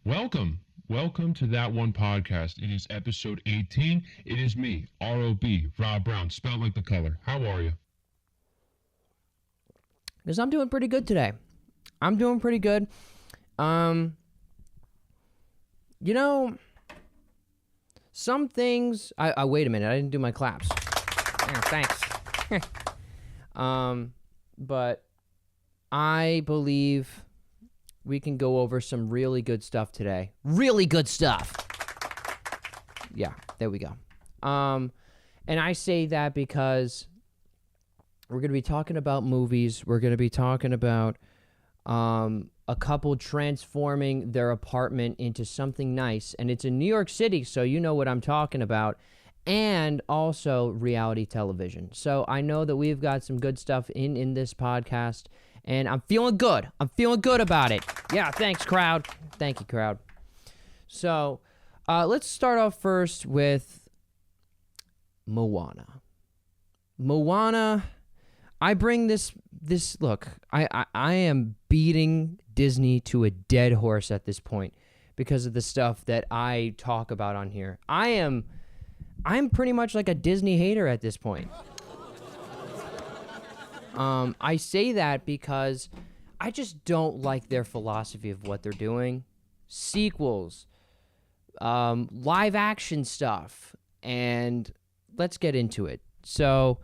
Welcome to That One Podcast. It is episode 18. It is me, R-O-B, Rob Brown, spelled like the color. How are you? Because I'm doing pretty good today. I'm doing pretty good. Some things... wait a minute. I didn't do my claps. Yeah, thanks. But I believe we can go over some really good stuff today. Really good stuff. Yeah, there we go. And I say that because we're going to be talking about movies. We're going to be talking about a couple transforming their apartment into something nice. And it's in New York City, so you know what I'm talking about. And also reality television. So I know that we've got some good stuff in this podcast. And I'm feeling good. I'm feeling good about it. Yeah, thanks, crowd. Thank you, crowd. So let's start off first with Moana. Moana, I bring this look, I am beating Disney to a dead horse at this point because of the stuff that I talk about on here. I'm pretty much like a Disney hater at this point. I say that because I just don't like their philosophy of what they're doing. Sequels, live action stuff, and let's get into it. So,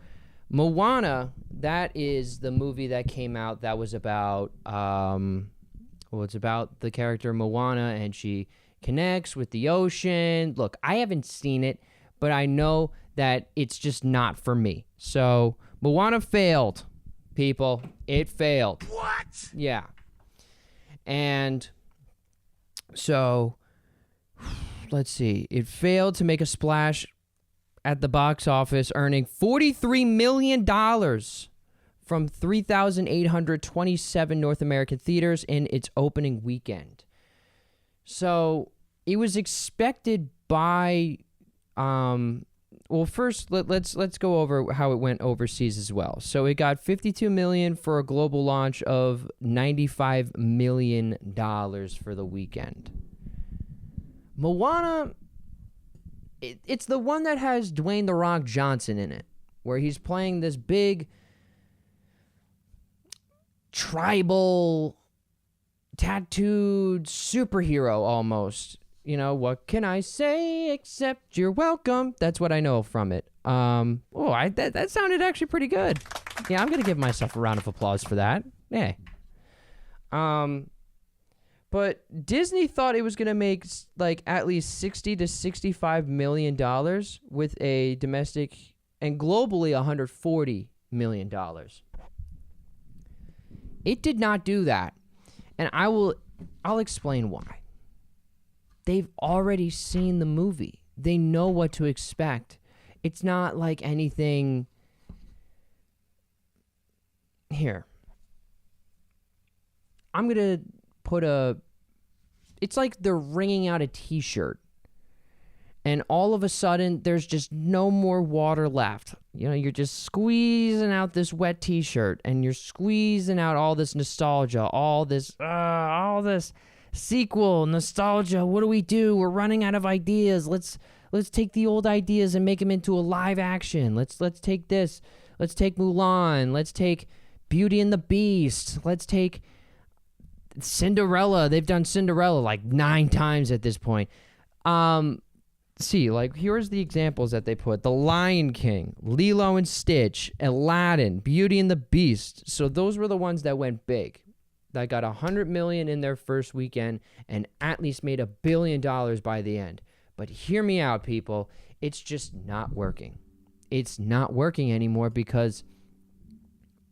Moana, that is the movie that came out that was about, it's about the character Moana, and she connects with the ocean. Look, I haven't seen it, but I know that it's just not for me. So, Moana failed. People, it failed. What? Yeah. And so, let's see. It failed to make a splash at the box office, earning $43 million from 3,827 North American theaters in its opening weekend. So, it was expected by... Well, first, let's go over how it went overseas as well. So it got $52 million for a global launch of $95 million for the weekend. Moana, it's the one that has Dwayne "The Rock" Johnson in it, where he's playing this big tribal tattooed superhero almost. You know, what can I say except you're welcome? That's what I know from it. That sounded actually pretty good. Yeah, I'm going to give myself a round of applause for that. Yeah. But Disney thought it was going to make like at least $60 to $65 million with a domestic and globally $140 million. It did not do that. And I'll explain why. They've already seen the movie. They know what to expect. It's not like anything... Here. I'm going to put It's like they're wringing out a t-shirt. And all of a sudden, there's just no more water left. You know, you're just squeezing out this wet t-shirt. And you're squeezing out all this nostalgia. All this sequel nostalgia. What do? We're running out of ideas. Let's take the old ideas and make them into a live action. Let's take this. Let's take Mulan. Let's take Beauty and the Beast. Let's take Cinderella. They've done Cinderella like 9 times at this point. Here's the examples that they put: The Lion King, Lilo and Stitch, Aladdin, Beauty and the Beast. So those were the ones that went big. That got $100 million in their first weekend and at least made $1 billion by the end. But hear me out, people. It's just not working. It's not working anymore because,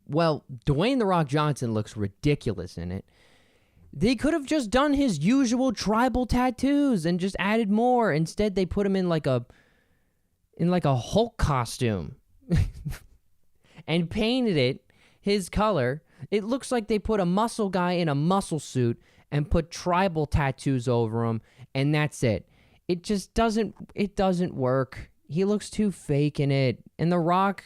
well, Dwayne "The Rock" Johnson looks ridiculous in it. They could have just done his usual tribal tattoos and just added more. Instead, they put him in like a Hulk costume and painted it his color. It looks like they put a muscle guy in a muscle suit and put tribal tattoos over him, and that's it. It just doesn't work. He looks too fake in it. And The Rock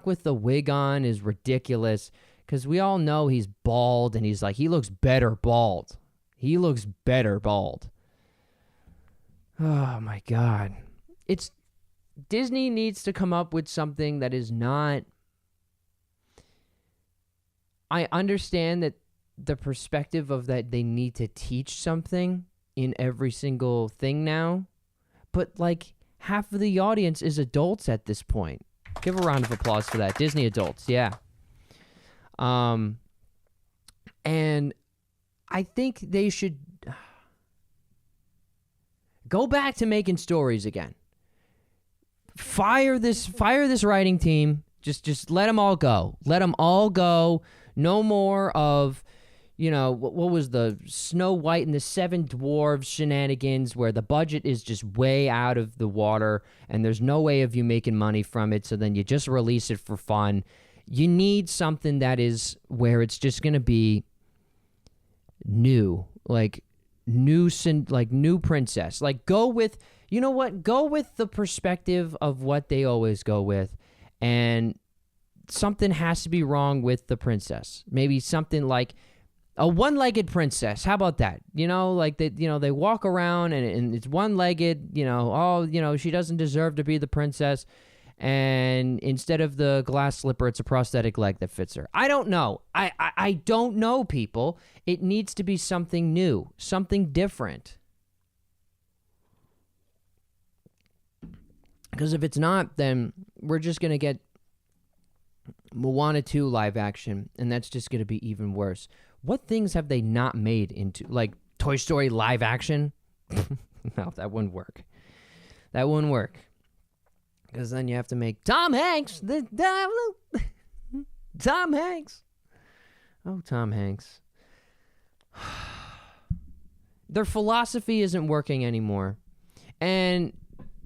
with the wig on is ridiculous because we all know he's bald, and he looks better bald. He looks better bald. Oh my God. It's Disney needs to come up with something that is not. I understand that the perspective of that they need to teach something in every single thing now, but like half of the audience is adults at this point. Give a round of applause for that. Disney adults, yeah. And I think they should go back to making stories again. Fire this writing team. Just let them all go. Let them all go. No more of, what was the Snow White and the Seven Dwarves shenanigans where the budget is just way out of the water and there's no way of you making money from it, so then you just release it for fun. You need something that is where it's just going to be new, like new princess. Like go with, go with the perspective of what they always go with, and something has to be wrong with the princess. Maybe something like a one-legged princess. How about that? They walk around and it's one-legged, she doesn't deserve to be the princess. And instead of the glass slipper, it's a prosthetic leg that fits her. I don't know. I don't know, people. It needs to be something new, something different. Because if it's not, then we're just going to get Moana 2 live action, and that's just going to be even worse. What things have they not made into, like Toy Story live action? No, that wouldn't work. That wouldn't work. Because then you have to make Tom Hanks. Tom Hanks. Oh, Tom Hanks. Their philosophy isn't working anymore. And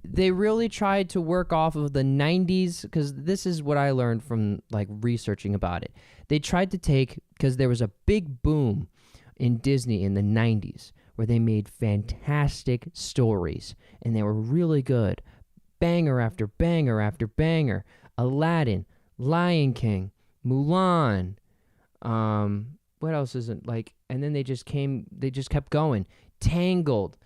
they really tried to work off of the 90s, because this is what I learned from researching about it. They tried to take, because there was a big boom in Disney in the 90s where they made fantastic stories and they were really good. Banger after banger after banger. Aladdin, Lion King, Mulan. What else isn't and then they just kept going. Tangled.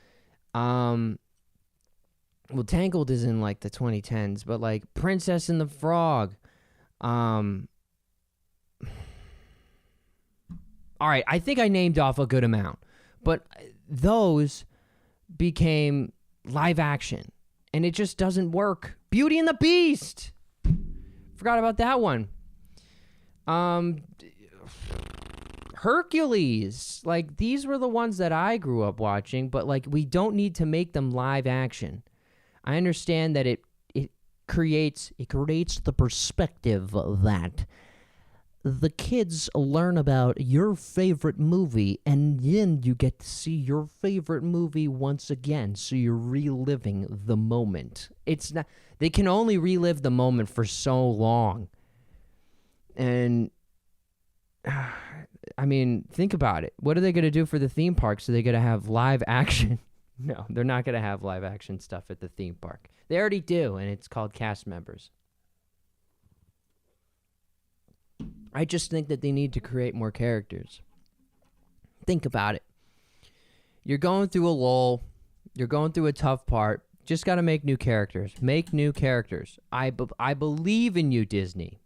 Tangled is in the 2010s, but Princess and the Frog. All right, I think I named off a good amount, but those became live action, and it just doesn't work. Beauty and the Beast. Forgot about that one. Hercules. These were the ones that I grew up watching, but we don't need to make them live action. I understand that it creates the perspective that the kids learn about your favorite movie, and then you get to see your favorite movie once again, so you're reliving the moment. It's not, they can only relive the moment for so long. And I mean, think about it. What are they going to do for the theme parks? Are they going to have live action? No, they're not going to have live action stuff at the theme park. They already do, and it's called cast members. I just think that they need to create more characters. Think about it. You're going through a lull. You're going through a tough part. Just got to make new characters. Make new characters. I believe in you, Disney.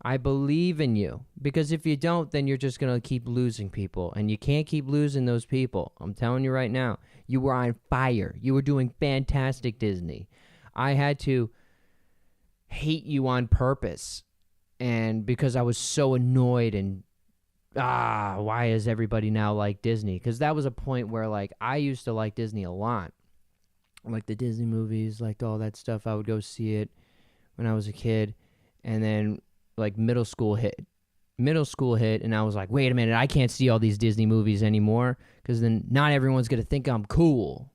I believe in you. Because if you don't, then you're just going to keep losing people. And you can't keep losing those people. I'm telling you right now. You were on fire. You were doing fantastic, Disney. I had to hate you on purpose. And because I was so annoyed and, why is everybody now like Disney? Because that was a point where, I used to like Disney a lot. The Disney movies, all that stuff. I would go see it when I was a kid. And then, middle school hit, and I was like, wait a minute, I can't see all these Disney movies anymore, because then not everyone's going to think I'm cool.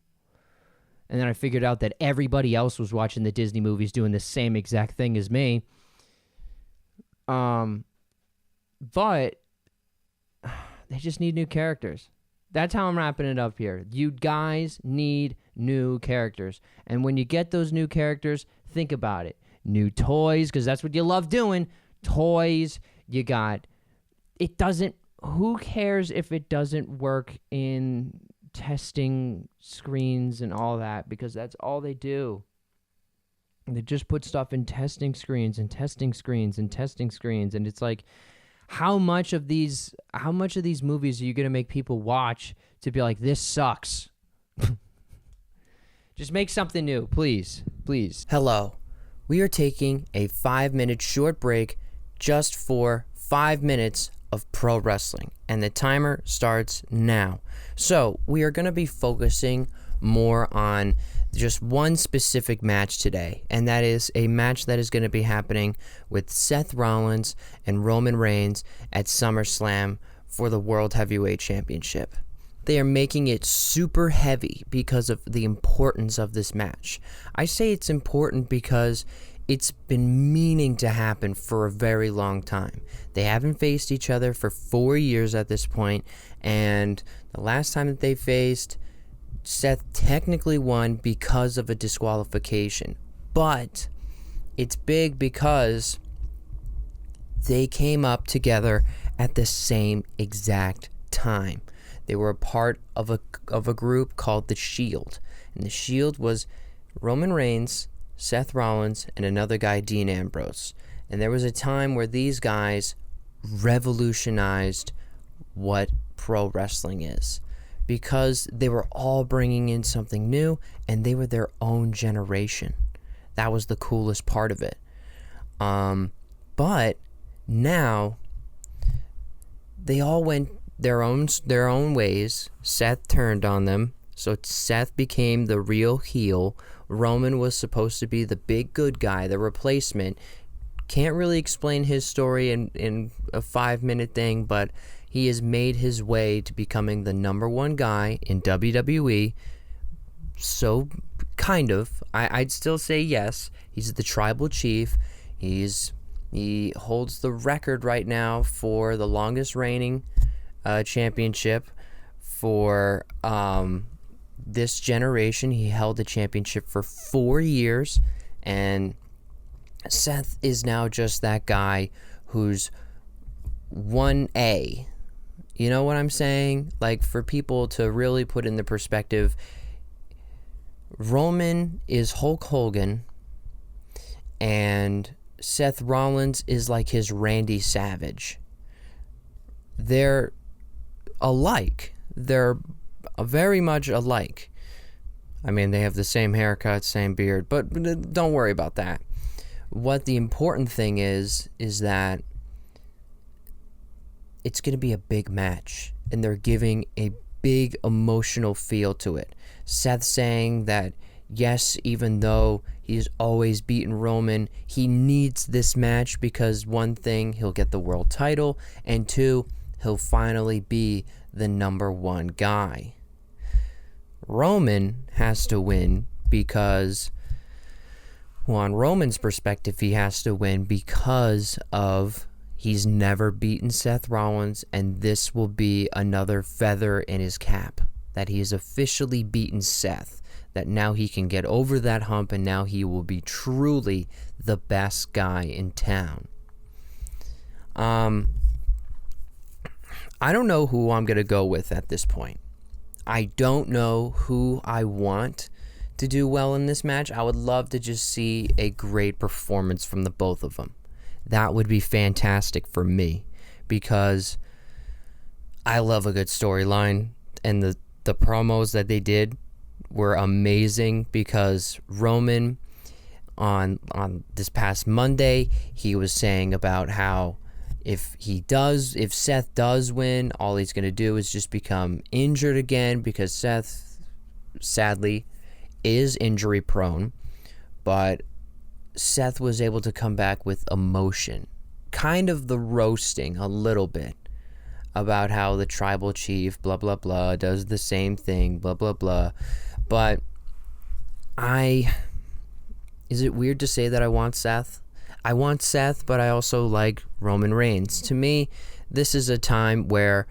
And then I figured out that everybody else was watching the Disney movies doing the same exact thing as me. But they just need new characters. That's how I'm wrapping it up here. You guys need new characters. And when you get those new characters, think about it. New toys, because that's what you love doing. Toys, you got... It doesn't... Who cares if it doesn't work in testing screens and all that, because that's all they do. They just put stuff in testing screens and testing screens and testing screens, and it's like, how much of these movies are you going to make people watch to be like, this sucks? Just make something new, please. Hello. We are taking a 5-minute short break just for 5 minutes of pro wrestling, and the timer starts now. So we are going to be focusing more on just one specific match today, and that is a match that is going to be happening with Seth Rollins and Roman Reigns at SummerSlam for the World Heavyweight Championship. They are making it super heavy because of the importance of this match. I say it's important because it's been meaning to happen for a very long time. They haven't faced each other for 4 years at this point, and the last time that they faced, Seth technically won because of a disqualification. But it's big because they came up together at the same exact time. They were a part of a group called The Shield. And The Shield was Roman Reigns, Seth Rollins, and another guy, Dean Ambrose. And there was a time where these guys revolutionized what pro wrestling is, because they were all bringing in something new, and they were their own generation. That was the coolest part of it. But now they all went their own ways. Seth turned on them, so Seth became the real heel. Roman was supposed to be the big good guy, the replacement. Can't really explain his story in a 5-minute thing, but he has made his way to becoming the number one guy in WWE. So, kind of. I'd still say yes. He's the tribal chief. He holds the record right now for the longest reigning championship for this generation. He held the championship for 4 years, and Seth is now just that guy who's 1A. You know what I'm saying? Like, for people to really put in the perspective, Roman is Hulk Hogan, and Seth Rollins is like his Randy Savage. They're alike. They're very much alike. I mean, they have the same haircut, same beard, but don't worry about that. What the important thing is that it's going to be a big match, and they're giving a big emotional feel to it. Seth saying that, yes, even though he's always beaten Roman, he needs this match because, one thing, he'll get the world title, and two, he'll finally be the number one guy. Roman has to win because, well, on Roman's perspective, he has to win because of he's never beaten Seth Rollins, and this will be another feather in his cap, that he has officially beaten Seth, that now he can get over that hump, and now he will be truly the best guy in town. I don't know who I'm going to go with at this point. I don't know who I want to do well in this match. I would love to just see a great performance from the both of them. That would be fantastic for me, because I love a good storyline, and the promos that they did were amazing, because Roman on this past Monday, he was saying about how if Seth does win, all he's going to do is just become injured again, because Seth, sadly, is injury prone. But Seth was able to come back with emotion, kind of the roasting a little bit about how the tribal chief, blah, blah, blah, does the same thing, blah, blah, blah. But is it weird to say that I want Seth? I want Seth, but I also like Roman Reigns. To me, this is a time where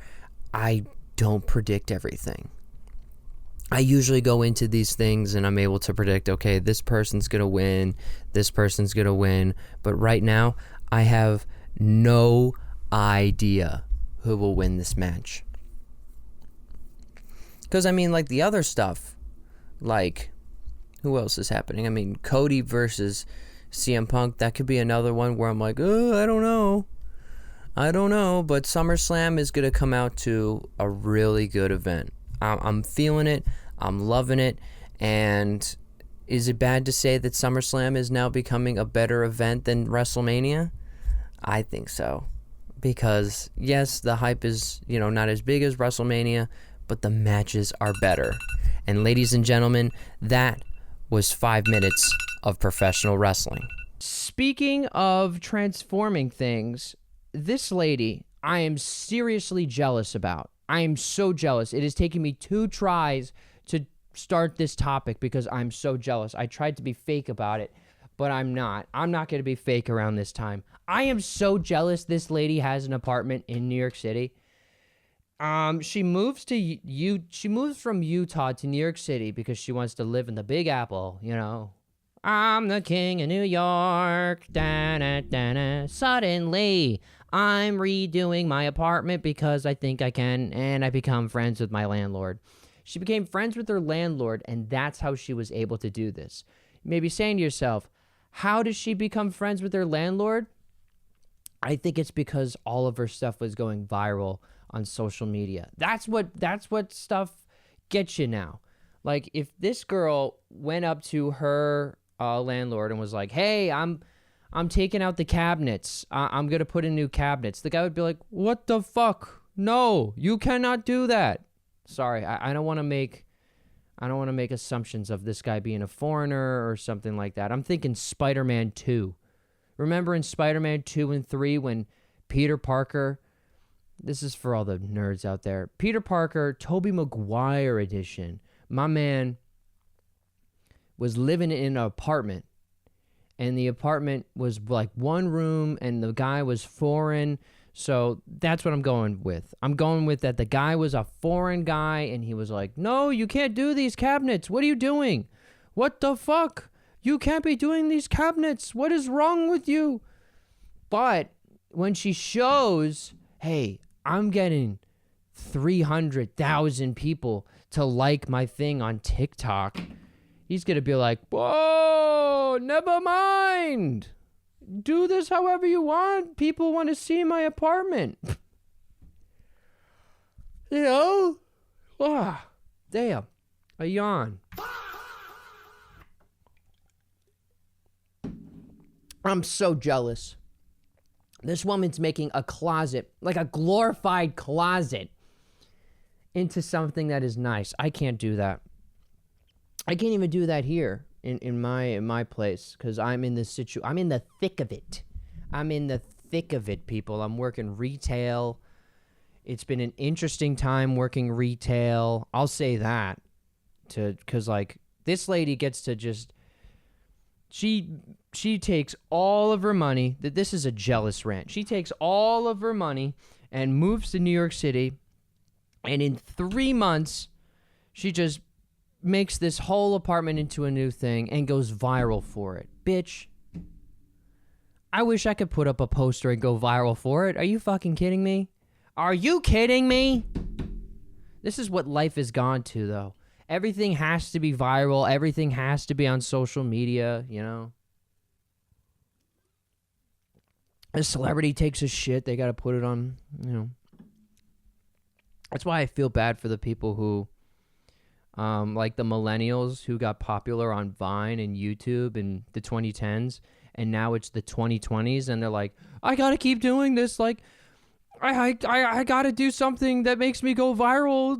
I don't predict everything. I usually go into these things and I'm able to predict, okay, this person's going to win, this person's going to win. But right now, I have no idea who will win this match. Because, I mean, like, the other stuff, like, who else is happening? I mean, Cody versus CM Punk, that could be another one where I'm like, oh, I don't know. But SummerSlam is going to come out to a really good event. I'm feeling it. I'm loving it. And is it bad to say that SummerSlam is now becoming a better event than WrestleMania? I think so. Because, yes, the hype is, not as big as WrestleMania, but the matches are better. And ladies and gentlemen, that was 5 minutes of professional wrestling. Speaking of transforming things, this lady, I am seriously jealous about. I am so jealous. It has taken me 2 tries to start this topic because I'm so jealous. I tried to be fake about it, but I'm not. I'm not going to be fake around this time. I am so jealous this lady has an apartment in New York City. She moves from Utah to New York City because she wants to live in the Big Apple, I'm the king of New York. Da-na-da-na. Suddenly, I'm redoing my apartment because I think I can, and I become friends with my landlord. She became friends with her landlord, and that's how she was able to do this. You may be saying to yourself, how does she become friends with her landlord? I think it's because all of her stuff was going viral on social media. That's what stuff gets you now. Like, if this girl went up to her landlord and was like, hey, I'm taking out the cabinets. I'm going to put in new cabinets. The guy would be like, what the fuck? No, you cannot do that. Sorry, I don't want to make assumptions of this guy being a foreigner or something like that. I'm thinking Spider-Man 2. Remember in Spider-Man 2 and 3 when Peter Parker, this is for all the nerds out there, Peter Parker, Tobey Maguire edition, my man was living in an apartment, and the apartment was like one room, and the guy was foreign. So that's what I'm going with. I'm going with that the guy was a foreign guy, and he was like, no, you can't do these cabinets. What are you doing? What the fuck? You can't be doing these cabinets. What is wrong with you? But when she shows, hey, I'm getting 300,000 people to like my thing on TikTok, he's going to be like, whoa, never mind. Do this however you want. People want to see my apartment. Damn. A yawn. I'm so jealous. This woman's making a closet, like a glorified closet, into something that is nice. I can't do that. I can't even do that here in my place because I'm in this I'm in the thick of it. I'm in the thick of it, people. I'm working retail. It's been an interesting time working retail. I'll say that, because like this lady gets to just. She takes all of her money. This is a jealous rant. She takes all of her money and moves to New York City, and in 3 months, she just makes this whole apartment into a new thing and goes viral for it. Bitch, I wish I could put up a poster and go viral for it. Are you fucking kidding me? Are you kidding me? This is what life has gone to, though. Everything has to be viral. Everything has to be on social media, A celebrity takes a shit, they got to put it on, That's why I feel bad for the people who, like the millennials who got popular on Vine and YouTube in the 2010s, and now it's the 2020s, and they're like, I got to keep doing this, like, I got to do something that makes me go viral,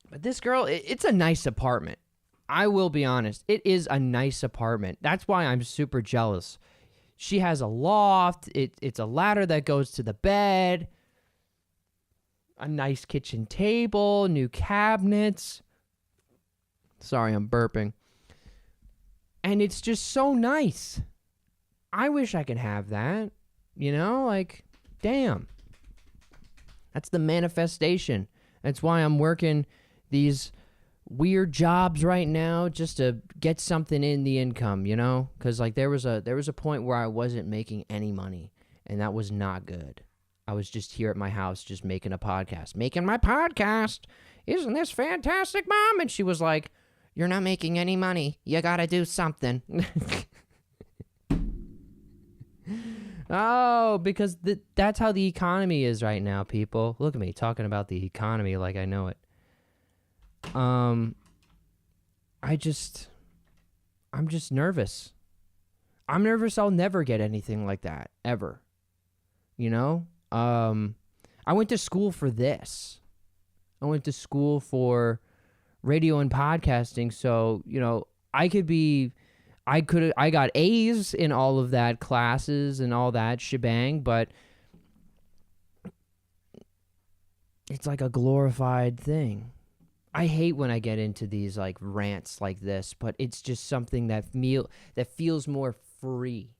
But this girl, it's a nice apartment. I will be honest. It is a nice apartment. That's why I'm super jealous. She has a loft. It's a ladder that goes to the bed. A nice kitchen table. New cabinets. Sorry, I'm burping. And it's just so nice. I wish I could have that. Like, damn. That's the manifestation. That's why I'm working these weird jobs right now just to get something in the income, because like there was a point where I wasn't making any money, and that was not good. I was just here at my house just making a podcast. Making my podcast. Isn't this fantastic, Mom? And she was like, you're not making any money. You gotta do something. Oh, because that's how the economy is right now, people. Look at me talking about the economy like I know it. I'm just nervous. I'm nervous I'll never get anything like that, ever. You know? I went to school for this. I went to school for radio and podcasting, so, you know, I got A's in all of that classes and all that shebang, but it's like a glorified thing. I hate when I get into these like rants like this, but it's just something that feels more free.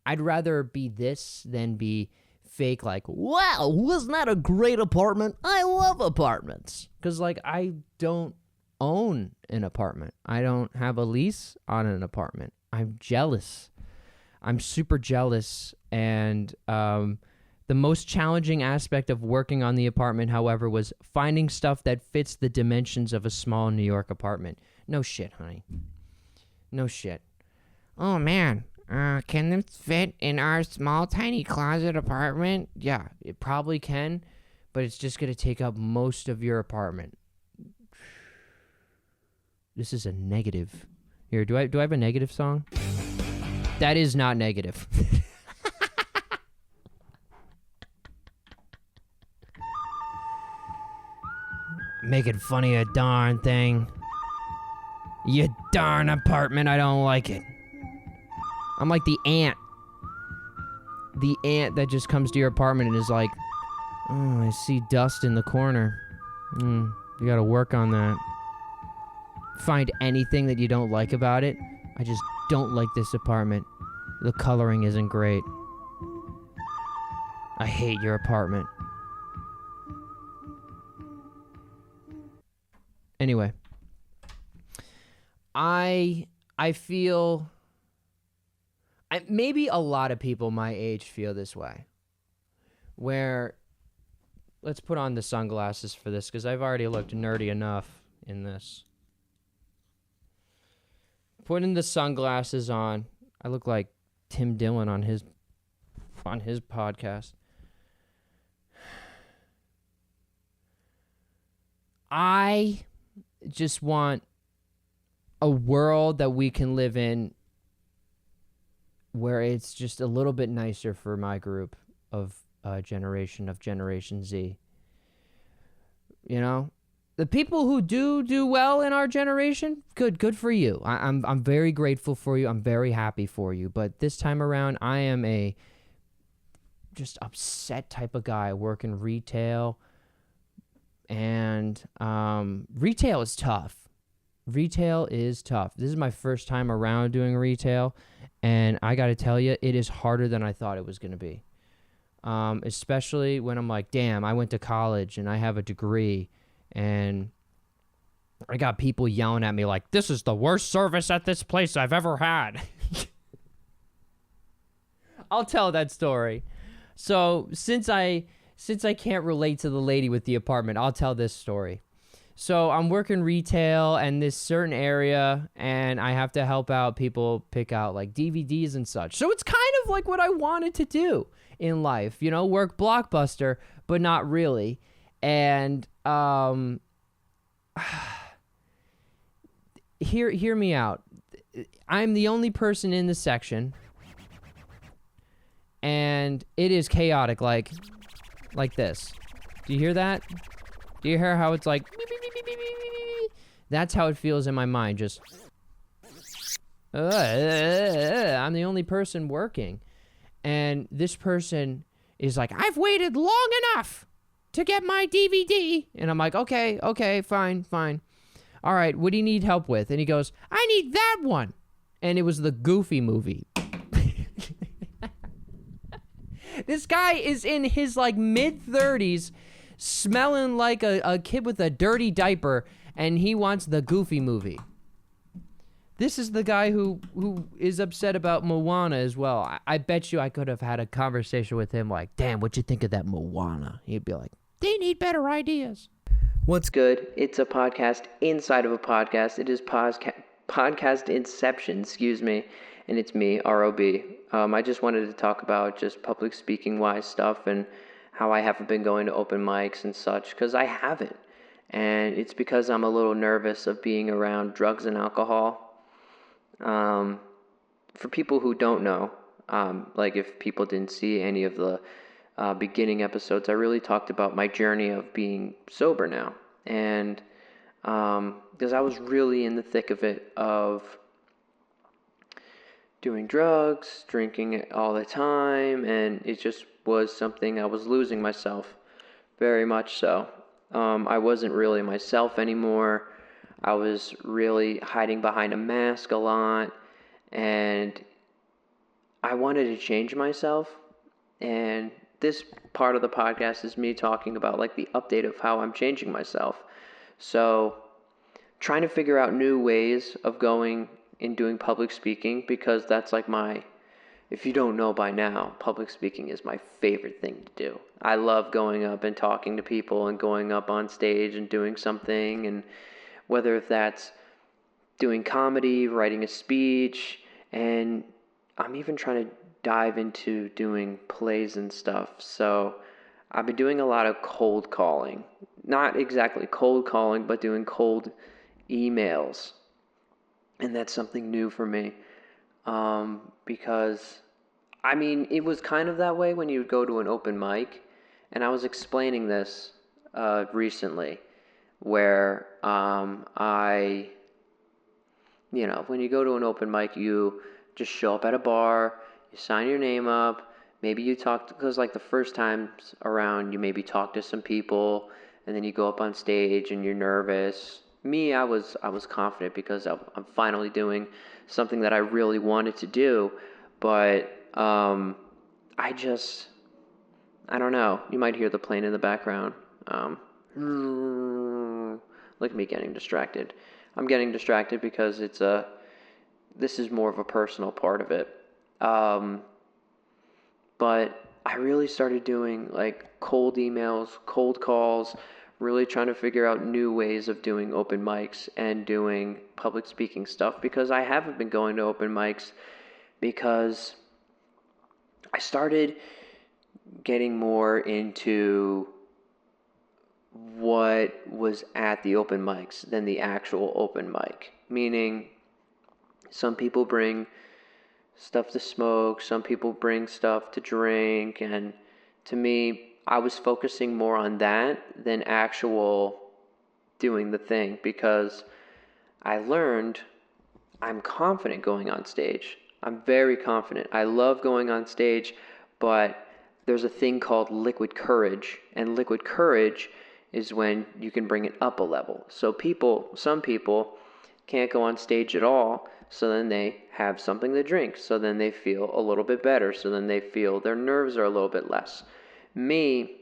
I'd rather be this than be fake like, wow, wasn't that a great apartment? I love apartments. Because like I don't own an apartment. I don't have a lease on an apartment. I'm jealous. I'm super jealous. And the most challenging aspect of working on the apartment, however, was finding stuff that fits the dimensions of a small New York apartment. No shit, honey. No shit. Oh, man. Can this fit in our small, tiny closet apartment? Yeah, it probably can, but it's just going to take up most of your apartment. This is a negative. Here, do I have a negative song? That is not negative. Making funny a darn thing. You darn apartment, I don't like it. I'm like the ant. The ant that just comes to your apartment and is like, oh, I see dust in the corner. You gotta work on that. Find anything that you don't like about it. I just don't like this apartment. The coloring isn't great. I hate your apartment. Anyway, I feel maybe a lot of people my age feel this way. Where, let's put on the sunglasses for this because I've already looked nerdy enough in this. Putting the sunglasses on, I look like Tim Dillon on his podcast. I just want a world that we can live in where it's just a little bit nicer for my group of Generation Z. You know? The people who do well in our generation, good for you. I'm very grateful for you. I'm very happy for you. But this time around, I am a just upset type of guy working retail. And retail is tough. Retail is tough. This is my first time around doing retail. And I got to tell you, it is harder than I thought it was going to be. Especially when I'm like, damn, I went to college and I have a degree. And I got people yelling at me like, this is the worst service at this place I've ever had. I'll tell that story. So since I can't relate to the lady with the apartment, I'll tell this story. So I'm working retail in this certain area, and I have to help out people pick out like DVDs and such. So it's kind of like what I wanted to do in life, you know, work Blockbuster, but not really. And hear me out. I'm the only person in the section, and it is chaotic, like this. Do you hear that? Do you hear how it's like? That's how it feels in my mind. Just, I'm the only person working, and this person is like, I've waited long enough to get my DVD. And I'm like, okay, fine. All right, what do you need help with? And he goes, I need that one. And it was the Goofy movie. This guy is in his like mid-30s, smelling like a kid with a dirty diaper, and he wants the Goofy movie. This is the guy who is upset about Moana as well. I bet you I could have had a conversation with him like, damn, what'd you think of that Moana? He'd be like, they need better ideas. What's good? It's a podcast inside of a podcast. It is podcast inception, and it's me, ROB. I just wanted to talk about just public speaking wise stuff and how I haven't been going to open mics and such, because I haven't. And it's because I'm a little nervous of being around drugs and alcohol. For people who don't know, like if people didn't see any of the beginning episodes, I really talked about my journey of being sober now. And because I was really in the thick of it, of doing drugs, drinking all the time, and it just was something I was losing myself, very much so. I wasn't really myself anymore. I was really hiding behind a mask a lot, and I wanted to change myself. And this part of the podcast is me talking about like the update of how I'm changing myself. So trying to figure out new ways of going and doing public speaking, because that's like if you don't know by now, public speaking is my favorite thing to do. I love going up and talking to people and going up on stage and doing something, and whether if that's doing comedy, writing a speech, and I'm even trying to dive into doing plays and stuff. So I've been doing a lot of cold calling. Not exactly cold calling, but doing cold emails. And that's something new for me. Because, I mean, it was kind of that way when you would go to an open mic. And I was explaining this recently, where when you go to an open mic, you just show up at a bar, you sign your name up, maybe you talk, because like the first times around, you maybe talk to some people, and then you go up on stage and you're nervous. Me, I was confident because I'm finally doing something that I really wanted to do, but I don't know. You might hear the plane in the background. Look at me getting distracted. I'm getting distracted because this is more of a personal part of it. But I really started doing like cold emails, cold calls, really trying to figure out new ways of doing open mics and doing public speaking stuff, because I haven't been going to open mics, because I started getting more into what was at the open mics than the actual open mic. Meaning, some people bring stuff to smoke, some people bring stuff to drink, and to me, I was focusing more on that than actual doing the thing, because I learned I'm confident going on stage. I'm very confident. I love going on stage, but there's a thing called liquid courage, and liquid courage is when you can bring it up a level. So some people can't go on stage at all, so then they have something to drink, so then they feel a little bit better, so then they feel their nerves are a little bit less. Me,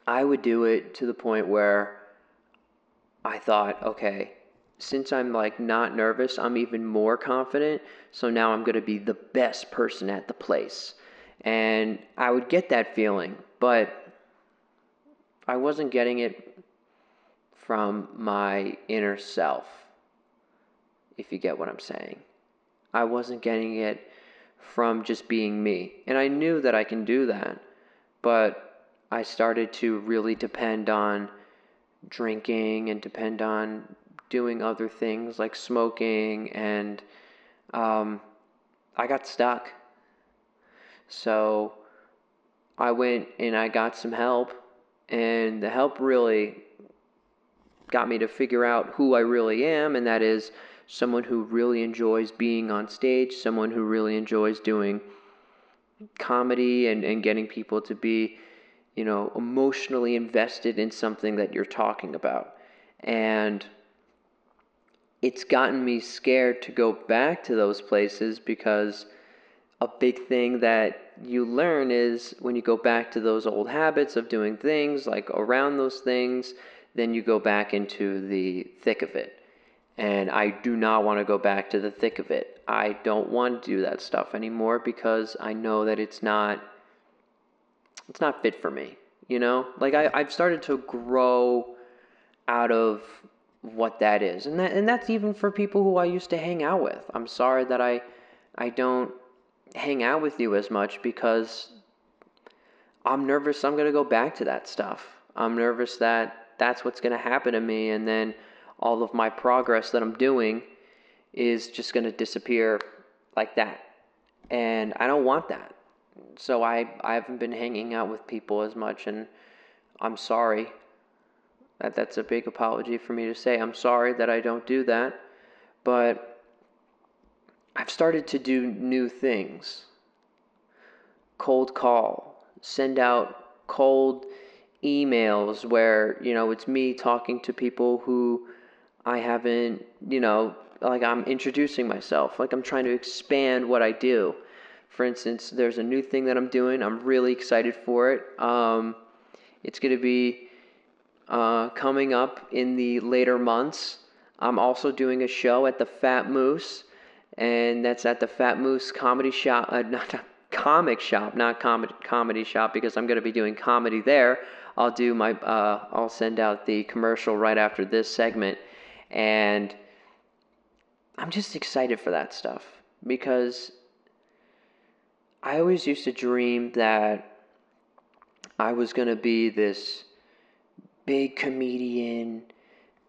I would do it to the point where I thought, okay, since I'm like not nervous, I'm even more confident, so now I'm going to be the best person at the place. And I would get that feeling, but I wasn't getting it from my inner self, if you get what I'm saying. I wasn't getting it from just being me. And I knew that I can do that, but I started to really depend on drinking and depend on doing other things like smoking, and I got stuck. So I went and I got some help, and the help really got me to figure out who I really am, and that is someone who really enjoys being on stage, someone who really enjoys doing comedy and getting people to be, emotionally invested in something that you're talking about. And it's gotten me scared to go back to those places, because a big thing that you learn is when you go back to those old habits of doing things, like around those things, then you go back into the thick of it. And I do not want to go back to the thick of it. I don't want to do that stuff anymore because I know that it's not fit for me, you know? Like I've started to grow out of what that is. And that's even for people who I used to hang out with. I'm sorry that I don't hang out with you as much because I'm nervous I'm going to go back to that stuff. I'm nervous that that's what's going to happen to me, and then all of my progress that I'm doing is just going to disappear like that. And I don't want that. So I haven't been hanging out with people as much, and I'm sorry. That's a big apology for me to say. I'm sorry that I don't do that, but I've started to do new things. Cold call, send out cold emails where, it's me talking to people who I haven't, like I'm introducing myself, like I'm trying to expand what I do. For instance, there's a new thing that I'm doing. I'm really excited for it. It's going to be coming up in the later months. I'm also doing a show at the Fat Moose, and that's at the Fat Moose Comedy Shop, not comic shop, not comedy shop, because I'm going to be doing comedy there. I'll send out the commercial right after this segment, and I'm just excited for that stuff because I always used to dream that I was going to be this big comedian,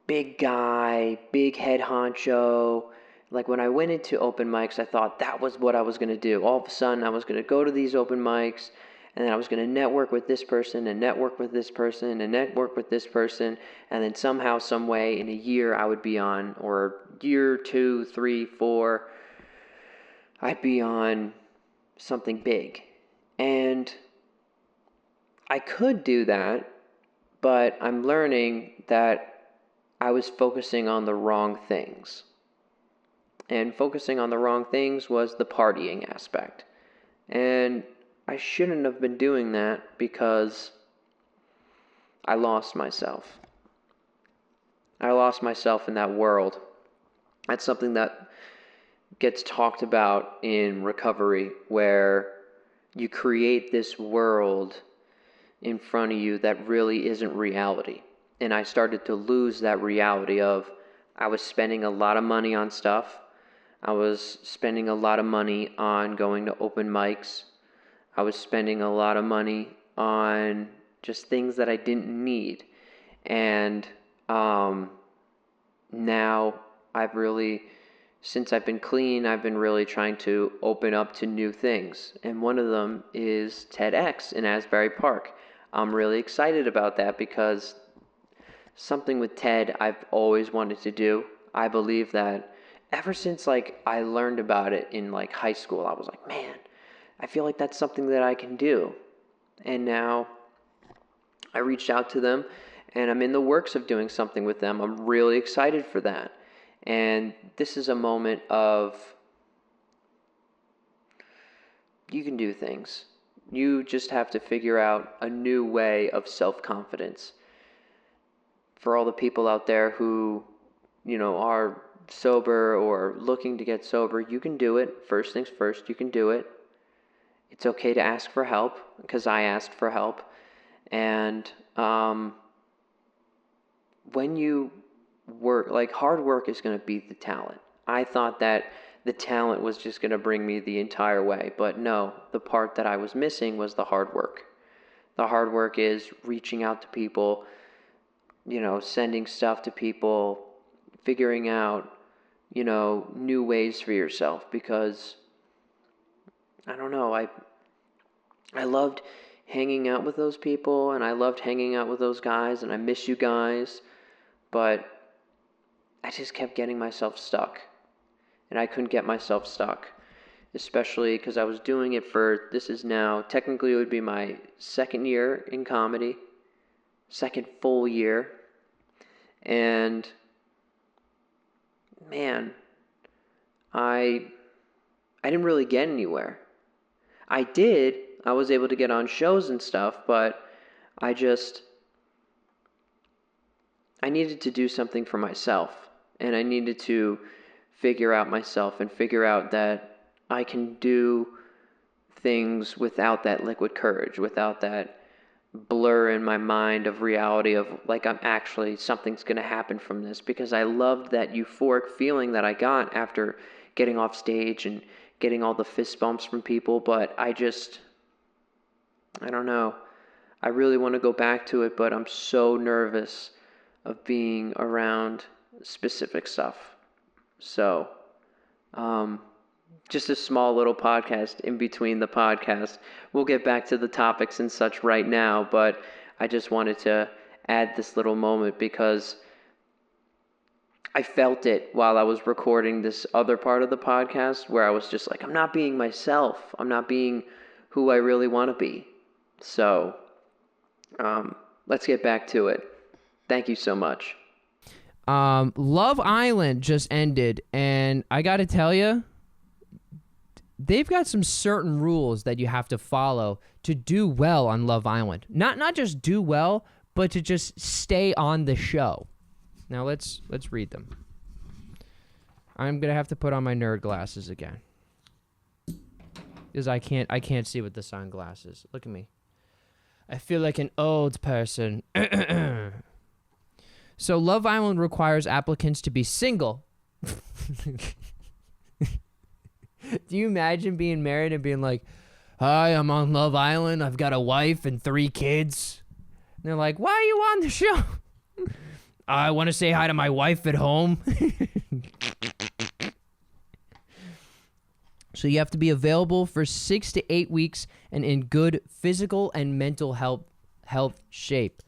big guy, big head honcho. Like when I went into open mics, I thought that was what I was going to do. All of a sudden, I was going to go to these open mics, and then I was going to network with this person, and network with this person, and network with this person, and then somehow, some way, in a year, I would be on, or year 2, 3, 4, I'd be on something big. And I could do that, but I'm learning that I was focusing on the wrong things. And focusing on the wrong things was the partying aspect. And I shouldn't have been doing that because I lost myself. I lost myself in that world. That's something that gets talked about in recovery, where you create this world in front of you that really isn't reality. And I started to lose that reality of I was spending a lot of money on stuff. I was spending a lot of money on going to open mics. I was spending a lot of money on just things that I didn't need. And now since I've been clean, I've been really trying to open up to new things. And one of them is TEDx in Asbury Park. I'm really excited about that because something with TED I've always wanted to do. I believe that ever since I learned about it in high school, I was like, man, I feel like that's something that I can do. And now I reached out to them and I'm in the works of doing something with them. I'm really excited for that. And this is a moment of you can do things. You just have to figure out a new way of self-confidence. For all the people out there who, are sober or looking to get sober, you can do it. First things first, you can do it. It's okay to ask for help, because I asked for help. And when you work, hard work is going to beat the talent. I thought that the talent was just going to bring me the entire way. But no, the part that I was missing was the hard work. The hard work is reaching out to people, sending stuff to people, figuring out, new ways for yourself. Because, I don't know, I loved hanging out with those people, and I loved hanging out with those guys, and I miss you guys. But I just kept getting myself stuck. And I couldn't get myself stuck, especially because I was doing it this is now, technically it would be my second year in comedy, second full year. And man, I didn't really get anywhere. I was able to get on shows and stuff, but I needed to do something for myself. and I needed to figure out myself and figure out that I can do things without that liquid courage, without that blur in my mind of reality of like I'm actually, something's going to happen from this, because I loved that euphoric feeling that I got after getting off stage and getting all the fist bumps from people. But I don't know. I really want to go back to it, but I'm so nervous of being around specific stuff. So, just a small little podcast in between the podcast. We'll get back to the topics and such right now, but I just wanted to add this little moment because I felt it while I was recording this other part of the podcast where I was just like, I'm not being myself. I'm not being who I really want to be. So, let's get back to it. Thank you so much. Love Island just ended, and I gotta tell you, they've got some certain rules that you have to follow to do well on Love Island. Not just do well, but to just stay on the show. Now let's read them. I'm gonna have to put on my nerd glasses again because I can't see with the sunglasses. Look at me. I feel like an old person. So Love Island requires applicants to be single. Do you imagine being married and being like, hi, I'm on Love Island. I've got a wife and 3 kids. And they're like, why are you on the show? I want to say hi to my wife at home. So you have to be available for 6 to 8 weeks and in good physical and mental health shape.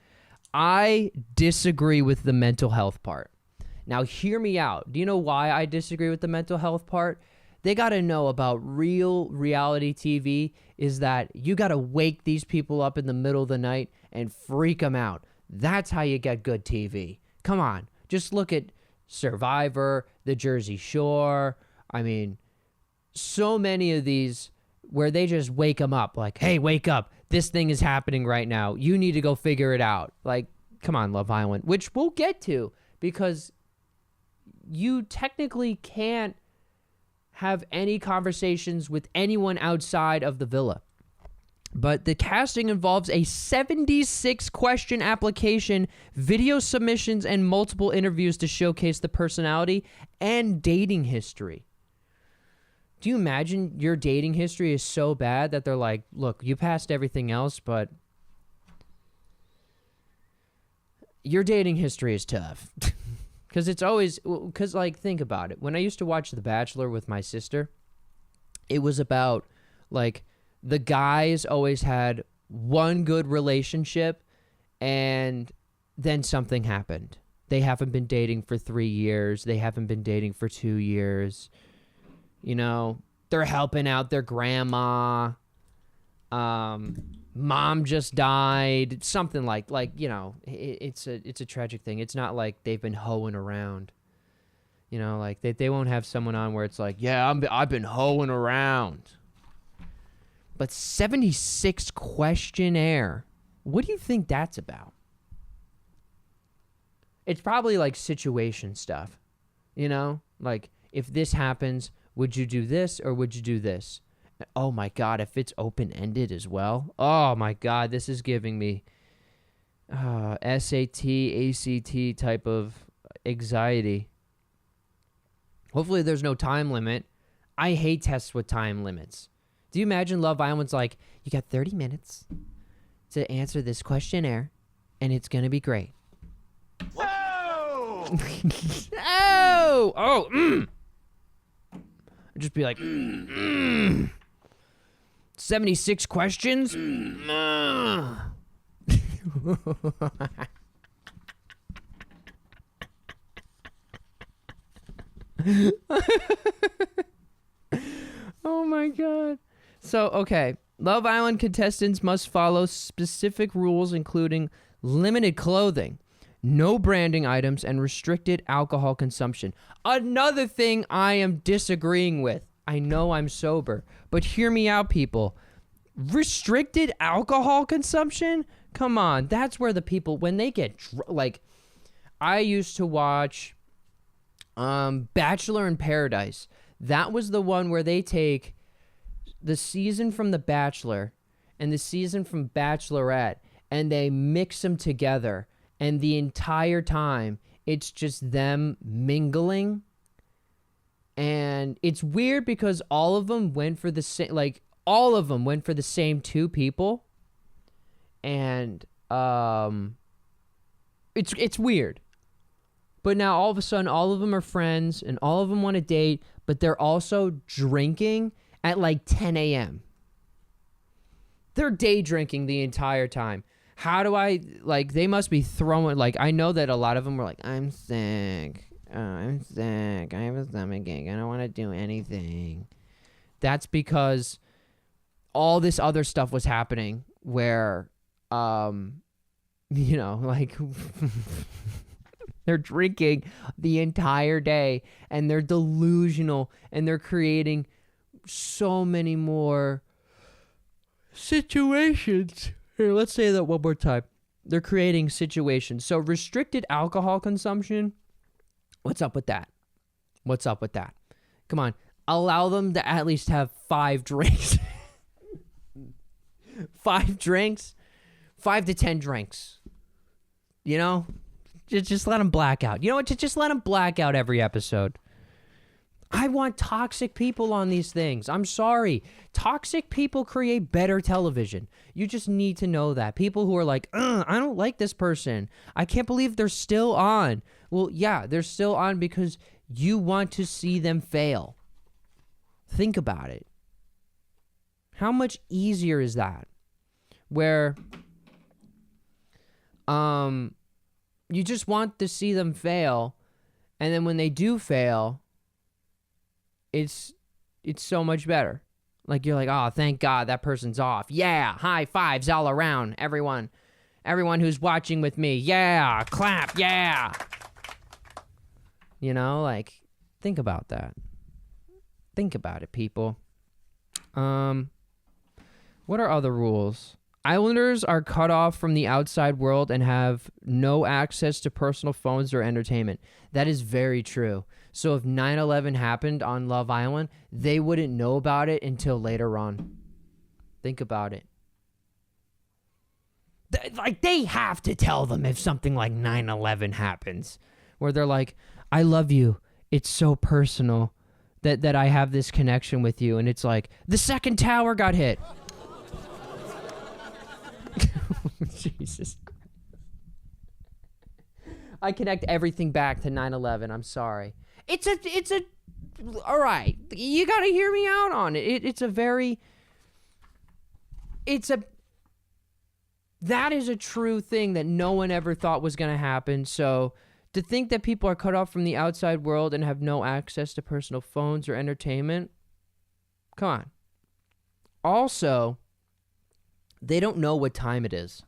I disagree with the mental health part. Now, hear me out. Do you know why I disagree with the mental health part? They got to know about real reality TV is that you got to wake these people up in the middle of the night and freak them out. That's how you get good TV. Come on. Just look at Survivor, The Jersey Shore. I mean, so many of these where they just wake them up like, hey, wake up. This thing is happening right now. You need to go figure it out. Like, come on, Love Island, which we'll get to because you technically can't have any conversations with anyone outside of the villa. But the casting involves a 76-question application, video submissions, and multiple interviews to showcase the personality and dating history. Do you imagine your dating history is so bad that they're like, look, you passed everything else, but your dating history is tough. Because it's always, because like, think about it. When I used to watch The Bachelor with my sister, it was about like the guys always had one good relationship and then something happened. They haven't been dating for 3 years. They haven't been dating for 2 years. You know, they're helping out their grandma. Mom just died. Something like you know, it's a tragic thing. It's not like they've been hoeing around. You know, like they won't have someone on where it's like, yeah, I've been hoeing around. But 76 questionnaire. What do you think that's about? It's probably like situation stuff. You know, like if this happens, would you do this or would you do this? Oh my God, if it's open-ended as well. Oh my God, this is giving me SAT, ACT type of anxiety. Hopefully there's no time limit. I hate tests with time limits. Do you imagine Love Island's like, you got 30 minutes to answer this questionnaire and it's going to be great. Whoa! I'd just be like, 76 questions? Oh my God. So, okay. Love Island contestants must follow specific rules, including limited clothing, no branding items, and restricted alcohol consumption. Another thing I am disagreeing with. I know I'm sober, but hear me out, people. Restricted alcohol consumption? Come on. That's where the people, when they get, like, I used to watch Bachelor in Paradise. That was the one where they take the season from The Bachelor and the season from Bachelorette, and they mix them together, and the entire time it's just them mingling. And it's weird because all of them went for the same, all of them went for the same two people, and it's weird. But now all of a sudden, all of them are friends, and all of them want to date, but they're also drinking at 10 a.m. They're day drinking the entire time. How do I, they must be throwing, I know that a lot of them were like, I'm sick. Oh, I'm sick. I have a stomachache. I don't want to do anything. That's because all this other stuff was happening where, they're drinking the entire day, and they're delusional, and they're creating so many more situations. Here, let's say that one more time. They're creating situations. So restricted alcohol consumption, what's up with that? What's up with that? Come on. Allow them to at least have 5 drinks. 5 drinks. 5 to 10 drinks. You know? Just let them black out. You know what? Just let them black out every episode. I want toxic people on these things. I'm sorry. Toxic people create better television. You just need to know that. People who are like, I don't like this person. I can't believe they're still on. Well, yeah, they're still on because you want to see them fail. Think about it. How much easier is that? Where, you just want to see them fail, and then when they do fail, it's so much better. You're like, oh, thank God that person's off. Yeah, high fives all around, everyone who's watching with me. Yeah, clap, yeah. Think about that. Think about it, people. What are other rules? Islanders are cut off from the outside world and have no access to personal phones or entertainment. That is very true. So if 9/11 happened on Love Island, they wouldn't know about it until later on. Think about it. They have to tell them if something like 9/11 happens, where they're like, I love you. It's so personal that I have this connection with you. And it's like, the second tower got hit. Jesus Christ. I connect everything back to 9/11. I'm sorry. It's a all right. You got to hear me out on it. That is a true thing that no one ever thought was going to happen. So to think that people are cut off from the outside world and have no access to personal phones or entertainment, come on. Also, they don't know what time it is.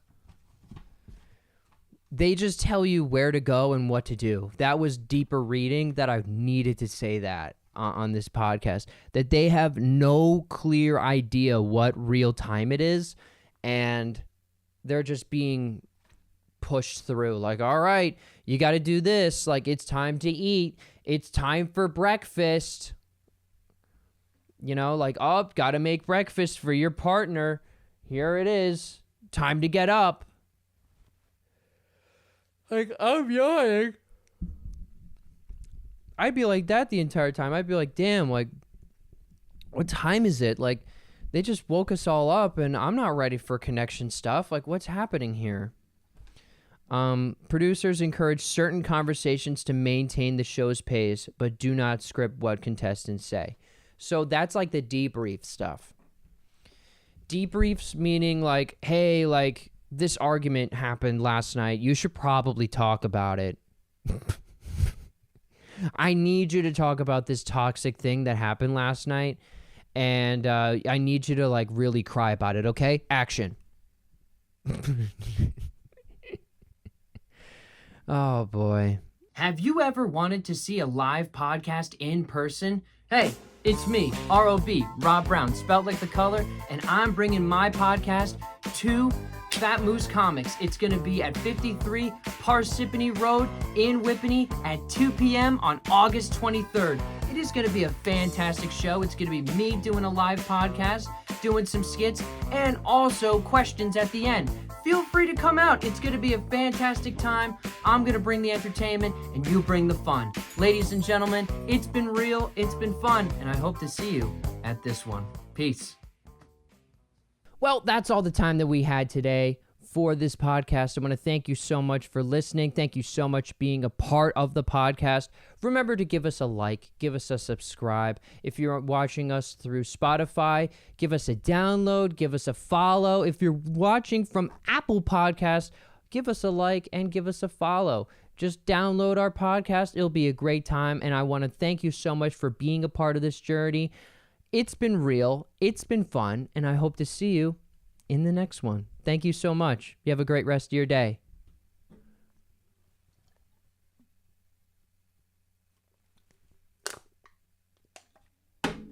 They just tell you where to go and what to do. That was deeper reading that I needed to say that on this podcast. That they have no clear idea what real time it is, and they're just being pushed through. All right, you got to do this. It's time to eat. It's time for breakfast. Oh, got to make breakfast for your partner. Here it is. Time to get up. I'm yawning. I'd be like that the entire time. I'd be like, damn, what time is it? They just woke us all up, and I'm not ready for connection stuff. What's happening here? Producers encourage certain conversations to maintain the show's pace, but do not script what contestants say. So that's the debrief stuff. Debriefs meaning hey, this argument happened last night. You should probably talk about it. I need you to talk about this toxic thing that happened last night, and I need you to really cry about it, okay? Action. Oh, boy. Have you ever wanted to see a live podcast in person? Hey, it's me, R.O.B., Rob Brown, spelled like the color, and I'm bringing my podcast to Fat Moose Comics. It's going to be at 53 Parsippany Road in Whippany at 2 p.m. on August 23rd. It is going to be a fantastic show. It's going to be me doing a live podcast, doing some skits, and also questions at the end. Feel free to come out. It's going to be a fantastic time. I'm going to bring the entertainment, and you bring the fun. Ladies and gentlemen, it's been real, it's been fun, and I hope to see you at this one. Peace. Well, that's all the time that we had today for this podcast. I want to thank you so much for listening. Thank you so much being a part of the podcast. Remember to give us a like, give us a subscribe. If you're watching us through Spotify, give us a download, give us a follow. If you're watching from Apple Podcasts, give us a like and give us a follow. Just download our podcast. It'll be a great time. And I want to thank you so much for being a part of this journey. It's been real. It's been fun. And I hope to see you in the next one. Thank you so much. You have a great rest of your day.